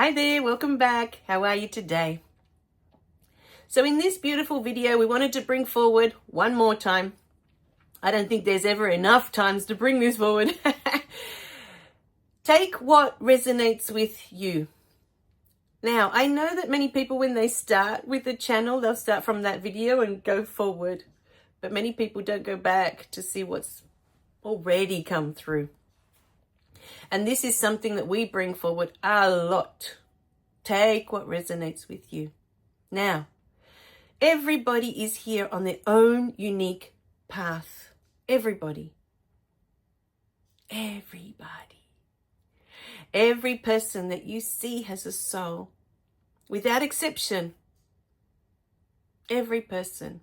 Hi there, welcome back. How are you today? So in this beautiful video, we wanted to bring forward one more time. I don't think there's ever enough times to bring this forward. Take what resonates with you. Now, I know that many people, when they start with the channel, they'll start from that video and go forward. But many people don't go back to see what's already come through. And this is something that we bring forward a lot. Take what resonates with you. Now, everybody is here on their own unique path. Everybody. Every person that you see has a soul. Without exception. Every person.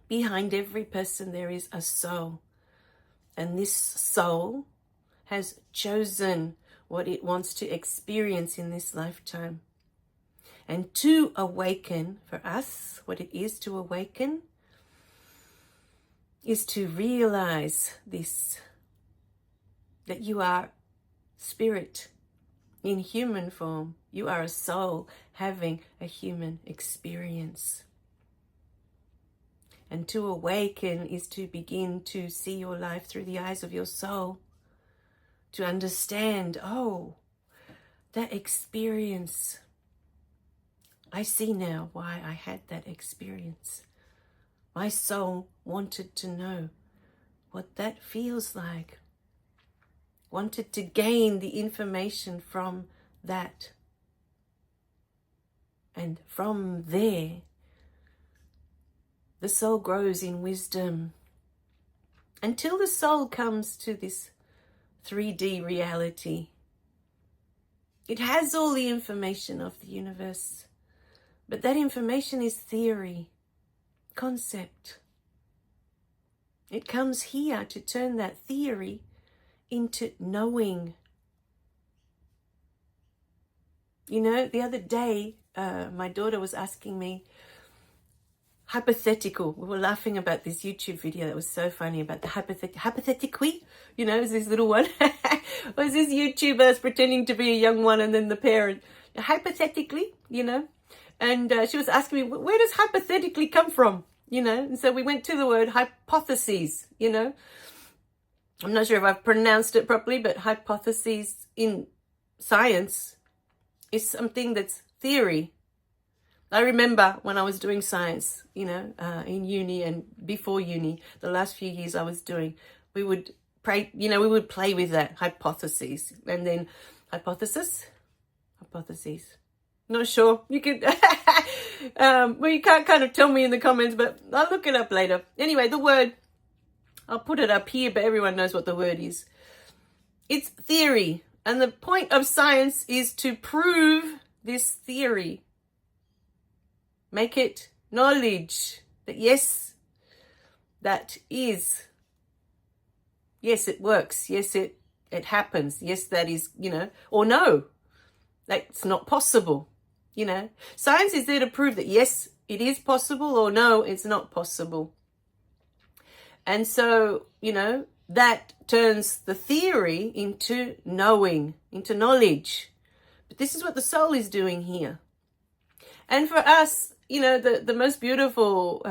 Behind every person there is a soul. And this soul has chosen what it wants to experience in this lifetime. And to awaken, for us, what it is to awaken is to realize this, that you are spirit in human form. You are a soul having a human experience. And to awaken is to begin to see your life through the eyes of your soul. To understand, oh, that experience. I see now why I had that experience. My soul wanted to know what that feels like. Wanted to gain the information from that. And from there, the soul grows in wisdom until the soul comes to this 3D reality. It has all the information of the universe, but that information is theory, concept. It comes here to turn that theory into knowing. You know, the other day, my daughter was asking me, hypothetical. We were laughing about this YouTube video that was so funny about the hypothetically, you know, is this little one. Was this YouTuber pretending to be a young one and then the parent, hypothetically, you know, and she was asking me, where does hypothetically come from, you know? And so we went to the word hypotheses, you know. I'm not sure if I've pronounced it properly, but hypotheses in science is something that's theory. I remember when I was doing science, you know, in uni and before uni, the last few years I was doing, we would play with that, hypotheses, and then hypotheses. Not sure. You could, well, you can't kind of tell me in the comments, but I'll look it up later. Anyway, the word, I'll put it up here, but everyone knows what the word is. It's theory. And the point of science is to prove this theory. Make it knowledge that yes, that is. Yes, it works. Yes, it happens. Yes, that is, you know, or no, that's not possible. You know, science is there to prove that yes, it is possible, or no, it's not possible. And so, you know, that turns the theory into knowing, into knowledge. But this is what the soul is doing here. And for us, you know, the most beautiful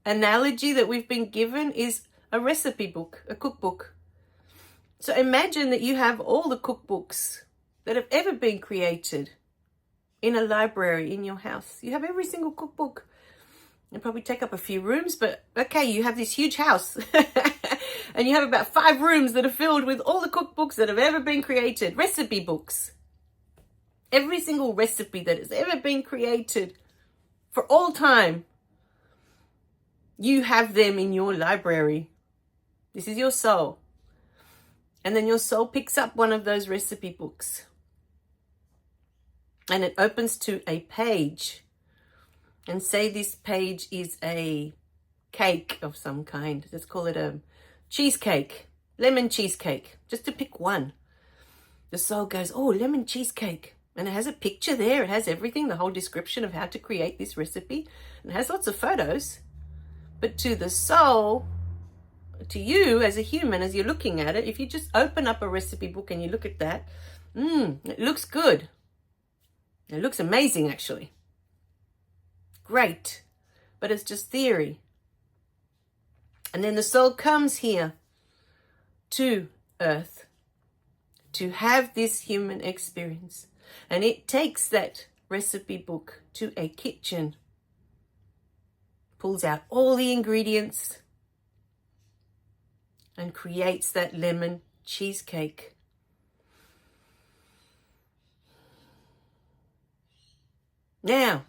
analogy that we've been given is a recipe book, a cookbook. So imagine that you have all the cookbooks that have ever been created in a library in your house. You have every single cookbook. It'll probably take up a few rooms, but okay, you have this huge house. And you have about 5 rooms that are filled with all the cookbooks that have ever been created, recipe books. Every single recipe that has ever been created for all time, you have them in your library. This is your soul. And then your soul picks up one of those recipe books. And it opens to a page. And say this page is a cake of some kind. Let's call it a cheesecake, lemon cheesecake, just to pick one. The soul goes, oh, lemon cheesecake. And it has a picture there. It has everything, the whole description of how to create this recipe. And it has lots of photos. But to the soul, to you as a human, as you're looking at it, if you just open up a recipe book and you look at that, It looks good. It looks amazing, actually. Great. But it's just theory. And then the soul comes here to Earth to have this human experience. And it takes that recipe book to a kitchen, pulls out all the ingredients, and creates that lemon cheesecake. Now,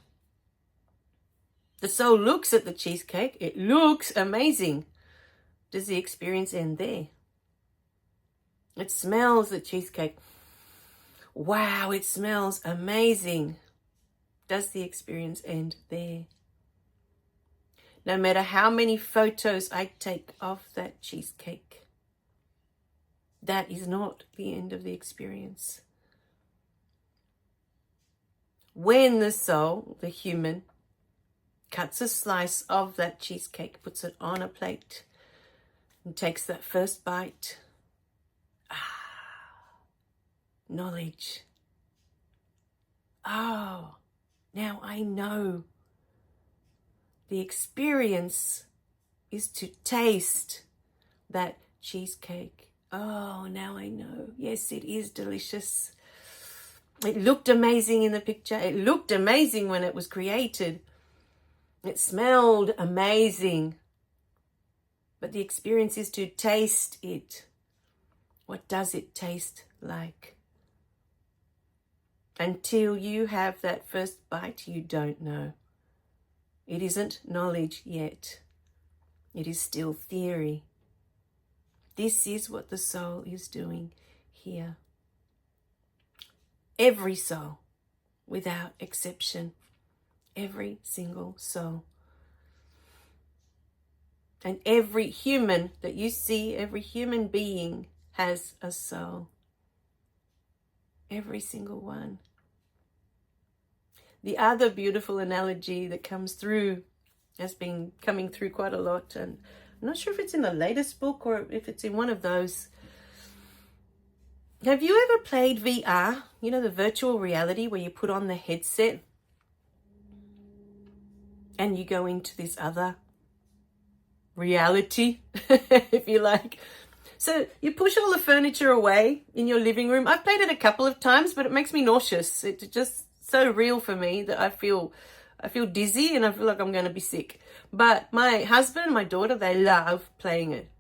the soul looks at the cheesecake. It looks amazing. Does the experience end there? It smells the cheesecake. Wow, it smells amazing. Does the experience end there? No matter how many photos I take of that cheesecake, that is not the end of the experience. When the soul, the human, cuts a slice of that cheesecake, puts it on a plate, and takes that first bite, knowledge. Oh, now I know. The experience is to taste that cheesecake. Oh, now I know. Yes, it is delicious. It looked amazing in the picture. It looked amazing when it was created. It smelled amazing. But the experience is to taste it. What does it taste like? Until you have that first bite, you don't know. It isn't knowledge yet. It is still theory. This is what the soul is doing here. Every soul, without exception. Every single soul. And every human that you see, every human being has a soul. Every single one. The other beautiful analogy that comes through, has been coming through quite a lot, and I'm not sure if it's in the latest book or if it's in one of those. Have you ever played VR? You know, the virtual reality where you put on the headset and you go into this other reality, if you like. So you push all the furniture away in your living room. I've played it a couple of times, but it makes me nauseous. It's just so real for me that I feel dizzy and I feel like I'm going to be sick. But my husband and my daughter, they love playing it.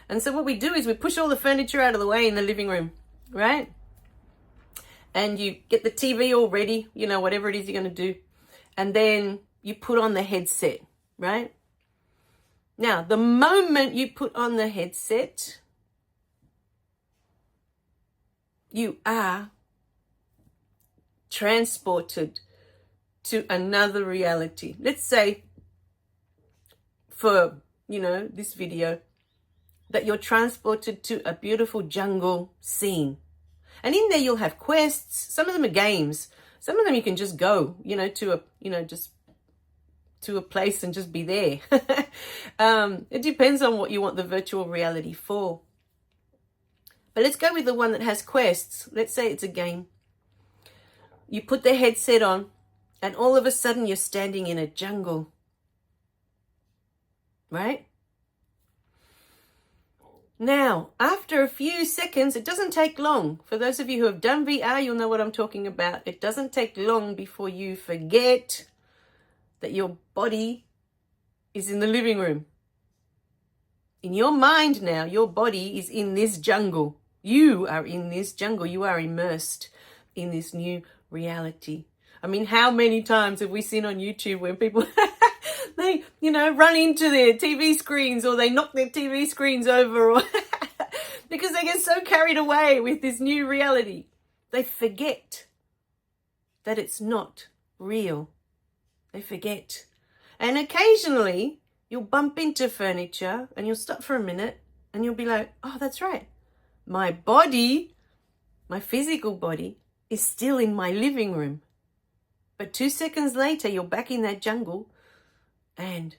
And so what we do is we push all the furniture out of the way in the living room, right? And you get the TV all ready, you know, whatever it is you're going to do. And then you put on the headset, right? Now, the moment you put on the headset, you are transported to another reality. Let's say, for, you know, this video, that you're transported to a beautiful jungle scene. And in there you'll have quests. Some of them are games. Some of them you can just go, you know, to a, you know, just to a place and just be there. It depends on what you want the virtual reality for. But let's go with the one that has quests. Let's say it's a game. You put the headset on and all of a sudden you're standing in a jungle. Right? Now, after a few seconds, it doesn't take long. For those of you who have done VR, you'll know what I'm talking about. It doesn't take long before you forget that your body is in the living room. In your mind now, your body is in this jungle. You are in this jungle. You are immersed in this new reality. I mean, how many times have we seen on YouTube when people, they, you know, run into their TV screens or they knock their TV screens over or because they get so carried away with this new reality. They forget that it's not real. They forget. And occasionally you'll bump into furniture and you'll stop for a minute and you'll be like, oh, that's right. My body, my physical body is still in my living room. But 2 seconds later, you're back in that jungle and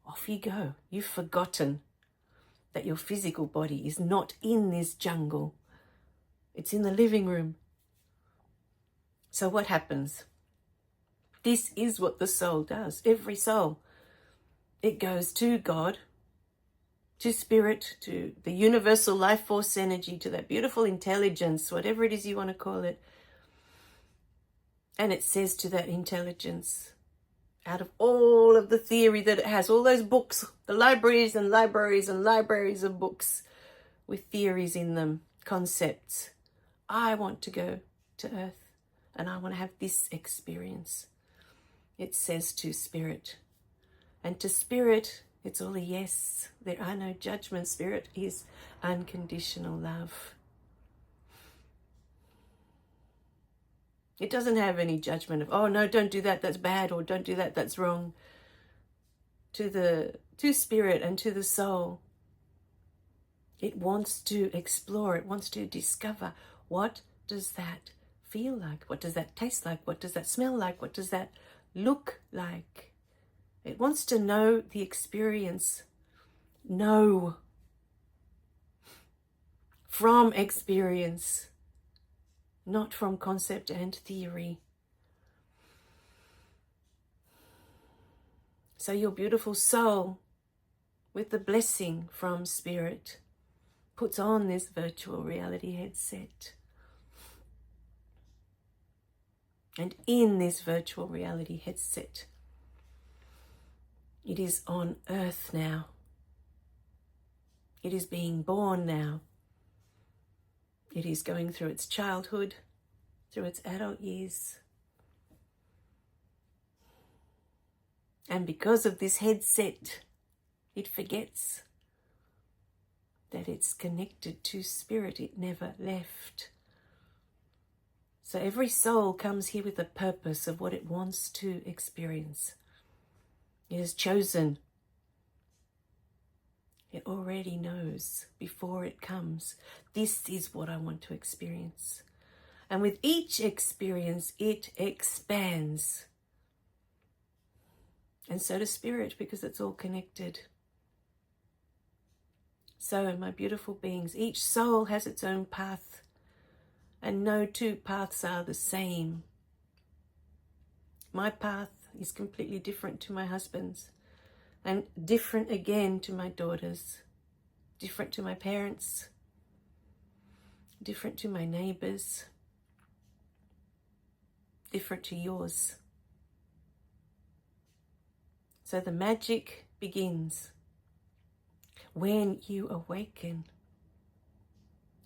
off you go. You've forgotten that your physical body is not in this jungle. It's in the living room. So what happens? This is what the soul does. Every soul. It goes to God, to spirit, to the universal life force energy, to that beautiful intelligence, whatever it is you want to call it. And it says to that intelligence, out of all of the theory that it has, all those books, the libraries and libraries and libraries of books with theories in them, concepts, I want to go to earth and I want to have this experience. It says to spirit. And to spirit, it's all a yes. There are no judgments. Spirit is unconditional love. It doesn't have any judgment of, oh no, don't do that, that's bad, or don't do that, that's wrong. To spirit and to the soul, it wants to explore, it wants to discover, what does that feel like? What does that taste like? What does that smell like? What does that look like? It wants to know the experience. Know from experience, not from concept and theory. So your beautiful soul, with the blessing from spirit, puts on this virtual reality headset. And in this virtual reality headset, it is on earth now. It is being born now. It is going through its childhood, through its adult years. And because of this headset, it forgets that it's connected to spirit. It never left. So every soul comes here with a purpose of what it wants to experience. It has chosen. It already knows before it comes, this is what I want to experience. And with each experience, it expands. And so does spirit, because it's all connected. So, my beautiful beings, each soul has its own path, and no two paths are the same. My path is completely different to my husband's, and different again to my daughter's, different to my parents, different to my neighbors, different to yours. So the magic begins when you awaken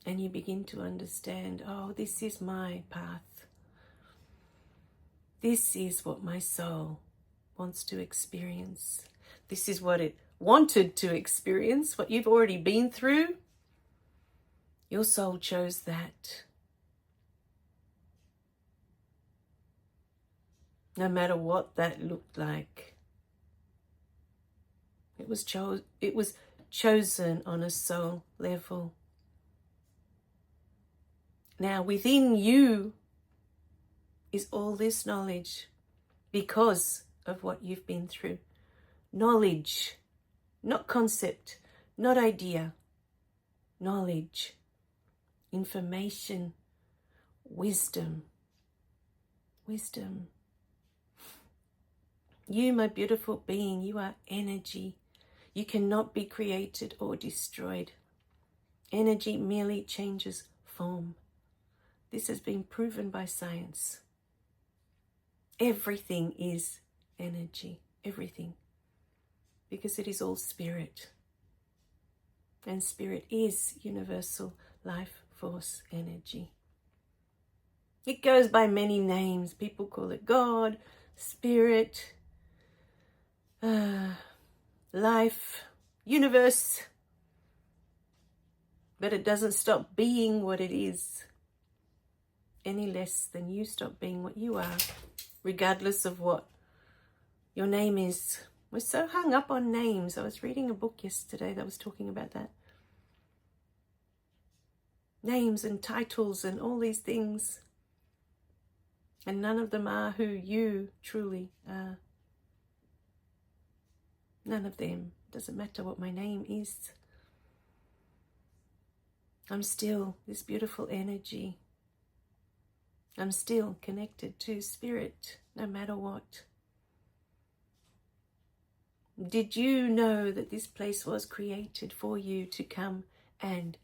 and you begin to understand, oh, this is my path. This is what my soul wants to experience. This is what it wanted to experience, what you've already been through. Your soul chose that. No matter what that looked like. It was chosen on a soul level. Now within you is all this knowledge because of what you've been through. Knowledge, not concept, not idea. Knowledge, information, wisdom. Wisdom. You, my beautiful being, you are energy. You cannot be created or destroyed. Energy merely changes form. This has been proven by science. Everything is energy. Everything. Because it is all spirit. And spirit is universal life force energy. It goes by many names. People call it God, spirit, life, universe. But it doesn't stop being what it is any less than you stop being what you are, regardless of what your name is. We're so hung up on names. I was reading a book yesterday that was talking about that. Names and titles and all these things. And none of them are who you truly are. None of them. Doesn't matter what my name is. I'm still this beautiful energy. I'm still connected to spirit, no matter what. Did you know that this place was created for you to come and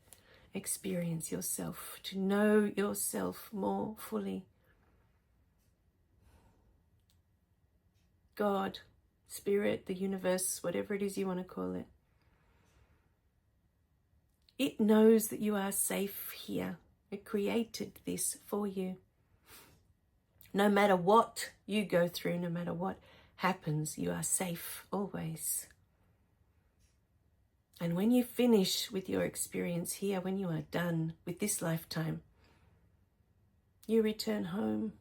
experience yourself, to know yourself more fully? God, spirit, the universe, whatever it is you want to call it. It knows that you are safe here. It created this for you. No matter what you go through, no matter what happens, you are safe always. And when you finish with your experience here, when you are done with this lifetime, you return home.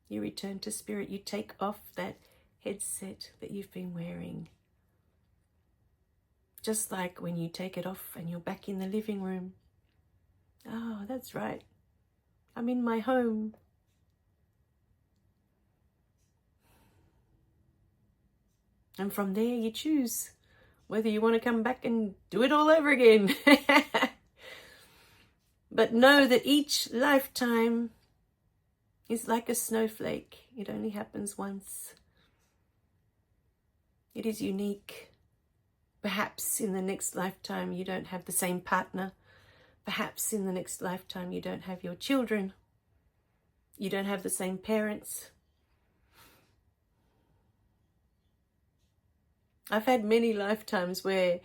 You return to spirit. You take off that headset that you've been wearing. Just like when you take it off and you're back in the living room. Oh, that's right. I'm in my home. And from there you choose whether you want to come back and do it all over again. But know that each lifetime is like a snowflake. It only happens once. It is unique. Perhaps in the next lifetime you don't have the same partner. Perhaps in the next lifetime you don't have your children. You don't have the same parents. I've had many lifetimes where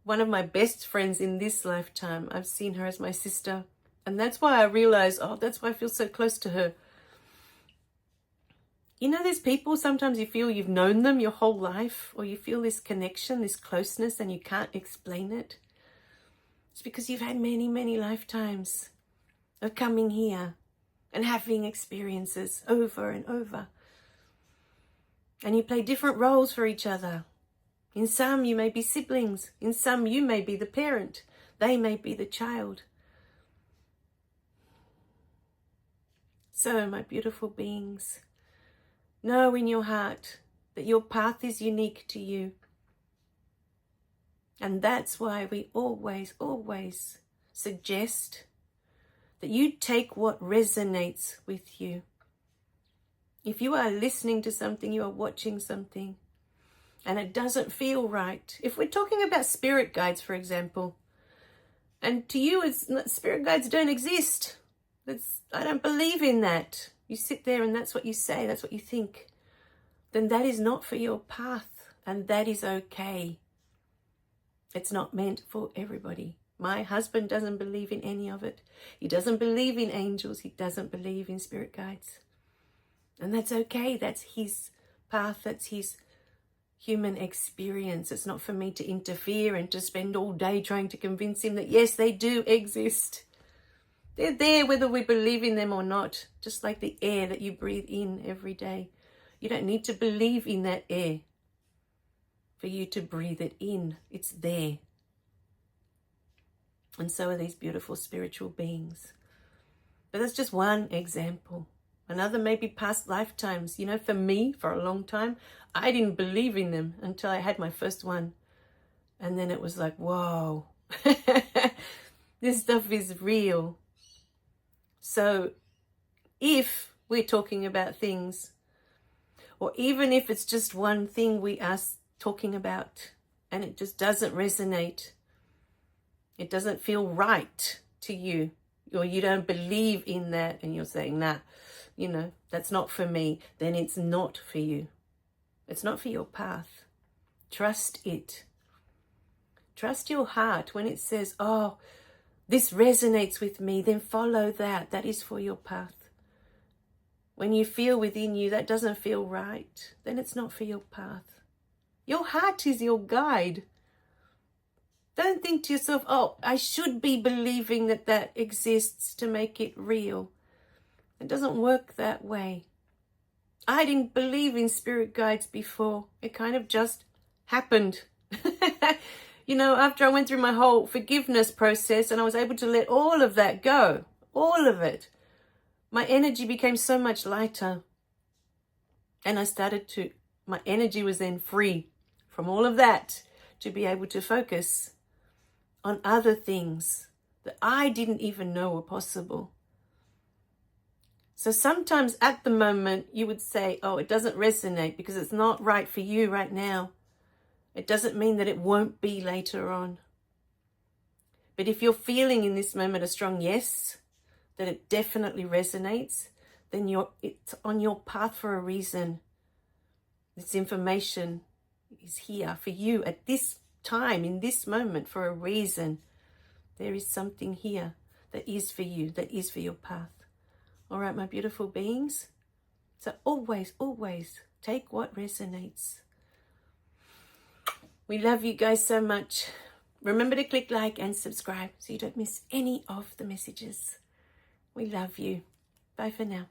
one of my best friends in this lifetime, I've seen her as my sister. And that's why I realized, that's why I feel so close to her. You know, there's people, sometimes you feel you've known them your whole life, or you feel this connection, this closeness, and you can't explain it. It's because you've had many, many lifetimes of coming here and having experiences over and over. And you play different roles for each other. In some, you may be siblings. In some, you may be the parent. They may be the child. So, my beautiful beings, know in your heart that your path is unique to you. And that's why we always, always suggest that you take what resonates with you. If you are listening to something, you are watching something, and it doesn't feel right. If we're talking about spirit guides, for example, and to you, spirit guides don't exist. I don't believe in that. You sit there and that's what you say, that's what you think. Then that is not for your path, and that is okay. It's not meant for everybody. My husband doesn't believe in any of it. He doesn't believe in angels. He doesn't believe in spirit guides. And that's okay. That's his path. That's his human experience. It's not for me to interfere and to spend all day trying to convince him that, yes, they do exist. They're there whether we believe in them or not. Just like the air that you breathe in every day. You don't need to believe in that air for you to breathe it in. It's there. And so are these beautiful spiritual beings. But that's just one example. Another may be past lifetimes. You know, for me, for a long time, I didn't believe in them until I had my first one. And then it was like, whoa, this stuff is real. So if we're talking about things, or even if it's just one thing we are talking about and it just doesn't resonate, it doesn't feel right to you, or you don't believe in that and you're saying, nah, you know, that's not for me, then it's not for you. It's not for your path. Trust it. Trust your heart. When it says, oh, this resonates with me, then follow that. That is for your path. When you feel within you that doesn't feel right, then it's not for your path. Your heart is your guide. Don't think to yourself, oh, I should be believing that that exists to make it real. It doesn't work that way. I didn't believe in spirit guides before. It kind of just happened. You know, after I went through my whole forgiveness process and I was able to let all of that go, all of it, my energy became so much lighter. And my energy was then free from all of that to be able to focus on other things that I didn't even know were possible. So sometimes at the moment you would say, oh, it doesn't resonate because it's not right for you right now. It doesn't mean that it won't be later on. But if you're feeling in this moment a strong yes, that it definitely resonates, then it's on your path for a reason. This information is here for you at this time, in this moment, for a reason. There is something here that is for you, that is for your path. All right, my beautiful beings. So always, always take what resonates. We love you guys so much. Remember to click like and subscribe so you don't miss any of the messages. We love you. Bye for now.